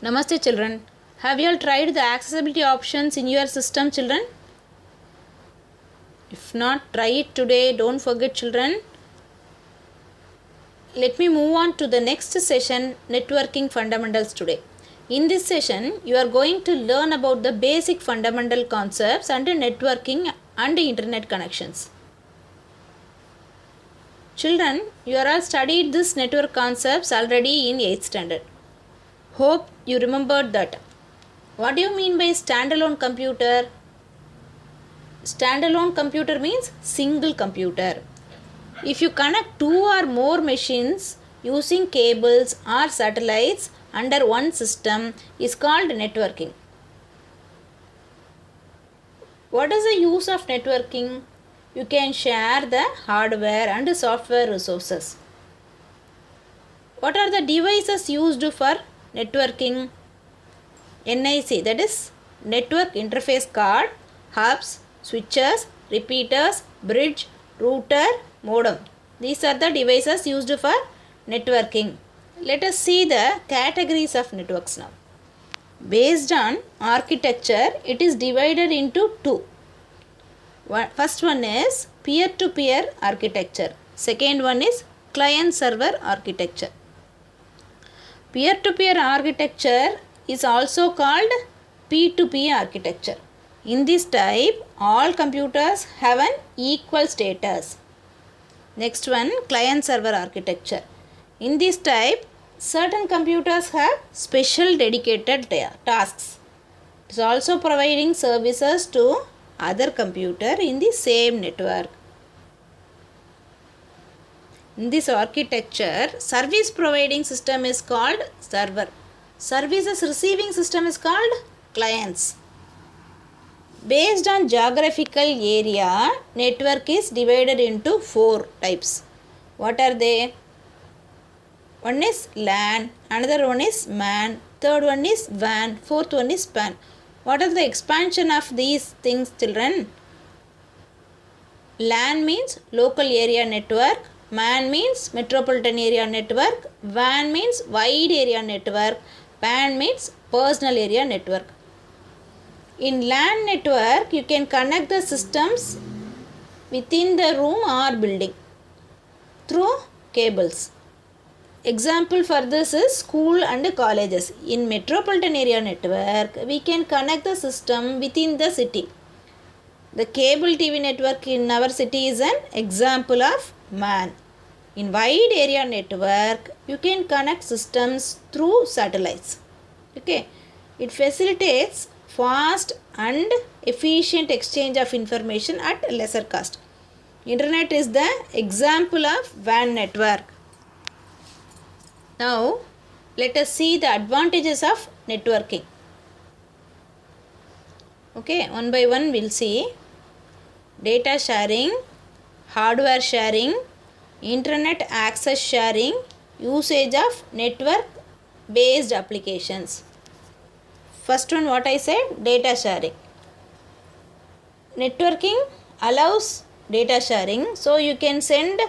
Namaste children. Have you all tried the accessibility options in your system children? If not, try it today. Don't forget children. Let me move on to the next session, networking fundamentals today. In this session, you are going to learn about the basic fundamental concepts under networking and internet connections. Children, you are all studied this network concepts already in 8th standard. Hope you remembered that. What do you mean by standalone computer? Standalone computer means single computer. If you connect two or more machines using cables or satellites under one system is called networking. What is the use of networking? You can share the hardware and software resources. What are the devices used for networking? NIC, that is Network Interface Card, hubs, switches, repeaters, bridge, router, modem. These are the devices used for networking. Let us see the categories of networks now. Based on architecture, it is divided into two. First one is peer-to-peer architecture. Second one is client-server architecture. Peer-to-peer architecture is also called P2P architecture. In this type, all computers have an equal status. Next one, client-server architecture. In this type, certain computers have special dedicated tasks. It is also providing services to other computer in the same network. In this architecture, service providing system is called server. Services receiving system is called clients. Based on geographical area, network is divided into four types. What are they? One is LAN, another one is MAN, third one is WAN, fourth one is PAN. What is the expansion of these things, children? LAN means local area network, MAN means metropolitan area network, WAN means wide area network, PAN means personal area network. In LAN network, you can connect the systems within the room or building through cables. Example for this is school and colleges. In metropolitan area network, we can connect the system within the city. The cable TV network in our city is an example of MAN. In wide area network, you can connect systems through satellites. Okay, it facilitates fast and efficient exchange of information at lesser cost. Internet is the example of WAN network. Now, let us see the advantages of networking. Okay, one by one we'll see. Data sharing, hardware sharing, internet access sharing, usage of network based applications. First one, what I said, data sharing. Networking allows data sharing, so you can send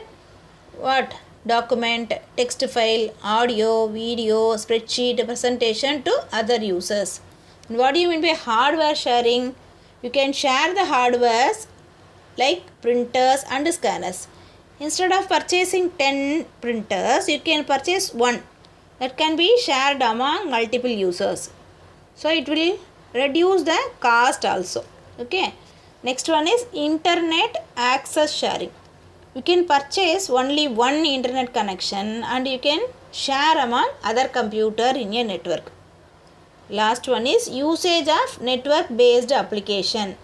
what? Document, text file, audio, video, spreadsheet, presentation to other users. And what do you mean by hardware sharing? You can share the hardwares like printers and scanners. Instead of purchasing 10 printers, you can purchase one that can be shared among multiple users. So it will reduce the cost also. Okay. Next one is internet access sharing. You can purchase only one internet connection and you can share among other computer in a network. Last one is usage of network based application.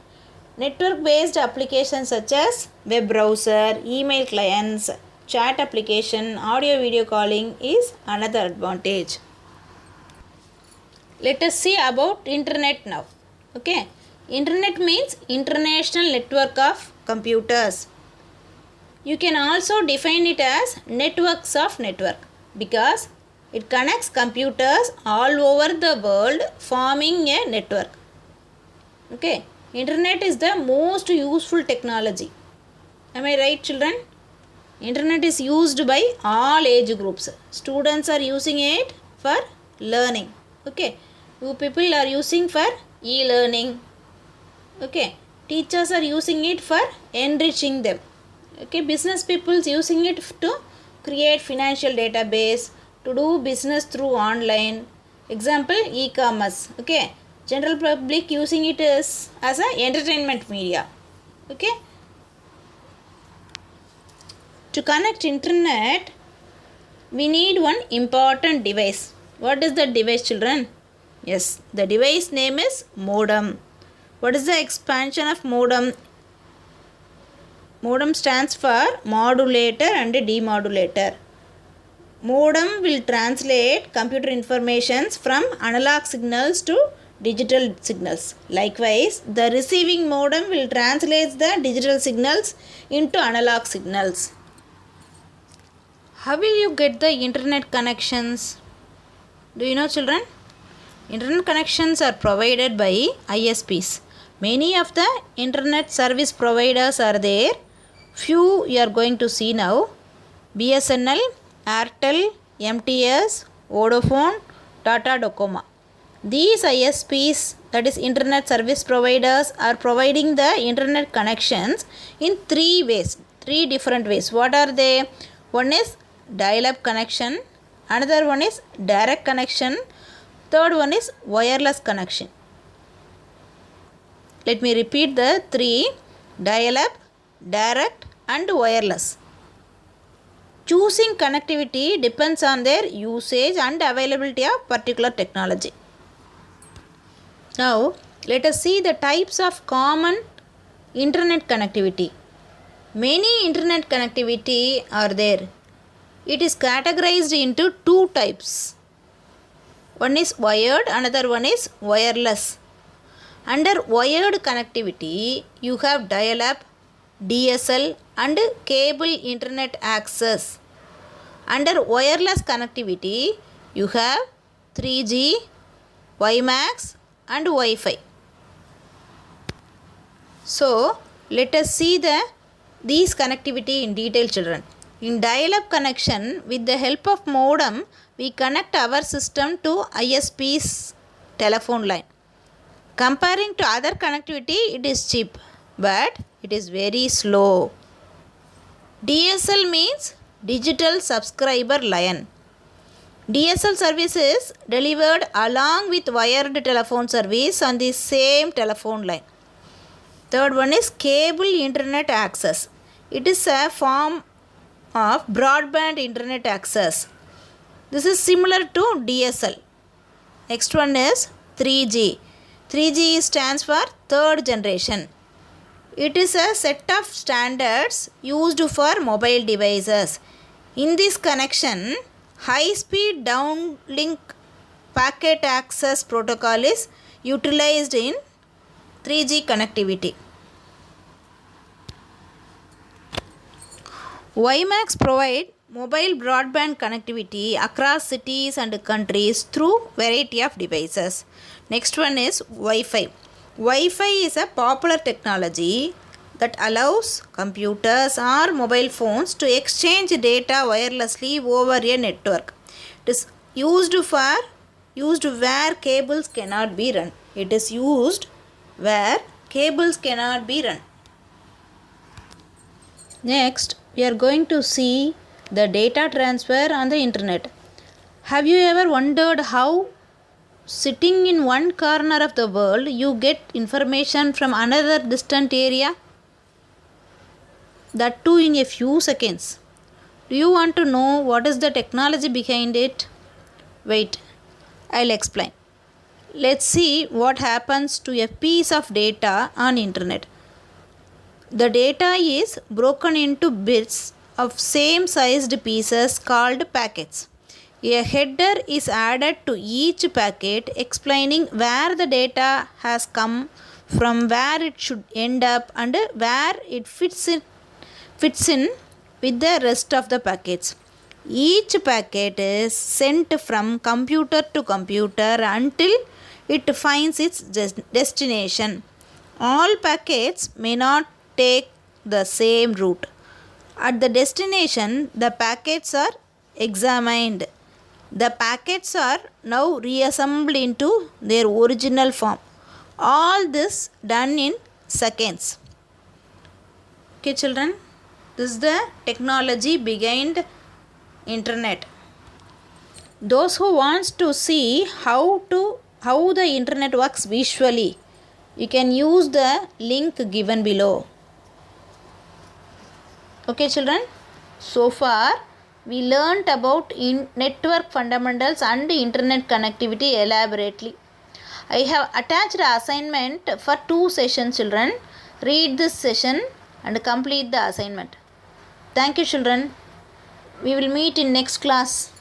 Network based applications such as web browser, email clients, chat application, audio video calling is another advantage. Let us see about internet now. Okay. Internet means international network of computers. You can also define it as networks of network because it connects computers all over the world forming a network. Okay. Internet is the most useful technology. Am I right, children? Internet is used by all age groups. Students are using it for learning. Okay, you people are using for e-learning. Okay, teachers are using it for enriching them. Okay, business people using it to create financial database, to do business through online. Example, e-commerce. Okay, general public using it as a entertainment media. Okay, to connect internet we need one important device. What is the device, children? Yes, the device name is modem. What is the expansion of modem? Modem stands for modulator and demodulator. Modem will translate computer informations from analog signals to digital signals. Likewise, the receiving modem will translate the digital signals into analog signals. How will you get the internet connections? Do you know, children? Internet connections are provided by ISPs. Many of the internet service providers are there. Few you are going to see now. BSNL, Airtel, MTS, Vodafone, Tata Docomo. These ISPs, that is internet service providers, are providing the internet connections in three different ways. What are they? One is dial-up connection, another one is direct connection, third one is wireless connection. Let me repeat the three: dial-up, direct and wireless. Choosing connectivity depends on their usage and availability of particular technology. Now, let us see the types of common internet connectivity. Many internet connectivity are there. It is categorized into two types. One is wired, another one is wireless. Under wired connectivity, you have dial-up, DSL and cable internet access. Under wireless connectivity, you have 3G, WiMAX and Wi-Fi. So, let us see these connectivity in detail, children. In dial-up connection, with the help of modem, we connect our system to ISP's telephone line. Comparing to other connectivity, it is cheap, but it is very slow. DSL means Digital Subscriber Line. DSL service is delivered along with wired telephone service on the same telephone line. Third one is cable internet access. It is a form of broadband internet access. This is similar to DSL. Next one is 3G. 3G stands for third generation. It is a set of standards used for mobile devices. In this connection, high-speed downlink packet access protocol is utilized in 3G connectivity. WiMAX provide mobile broadband connectivity across cities and countries through variety of devices. Next one is Wi-Fi. Wi-Fi is a popular technology that allows computers or mobile phones to exchange data wirelessly over a network. It is used where cables cannot be run. It is used where cables cannot be run. Next, we are going to see the data transfer on the internet. Have you ever wondered how sitting in one corner of the world you get information from another distant area? That too in a few seconds. Do you want to know what is the technology behind it? Wait, I'll explain. Let's see what happens to a piece of data on internet. The data is broken into bits of same sized pieces called packets. A header is added to each packet explaining where the data has come from, where it should end up and where it fits in with the rest of the packets. Each packet is sent from computer to computer until it finds its destination. All packets may not take the same route. At the destination, the packets are examined The packets are now reassembled into their original form. All this done in seconds. Okay children, this is the technology behind internet. Those who wants to see how the internet works visually, you can use the link given below. Okay children, so far we learnt about network fundamentals and internet connectivity elaborately. I have attached the assignment for 2 sessions children. Read this session and complete the assignment. Thank you children. We will meet in next class.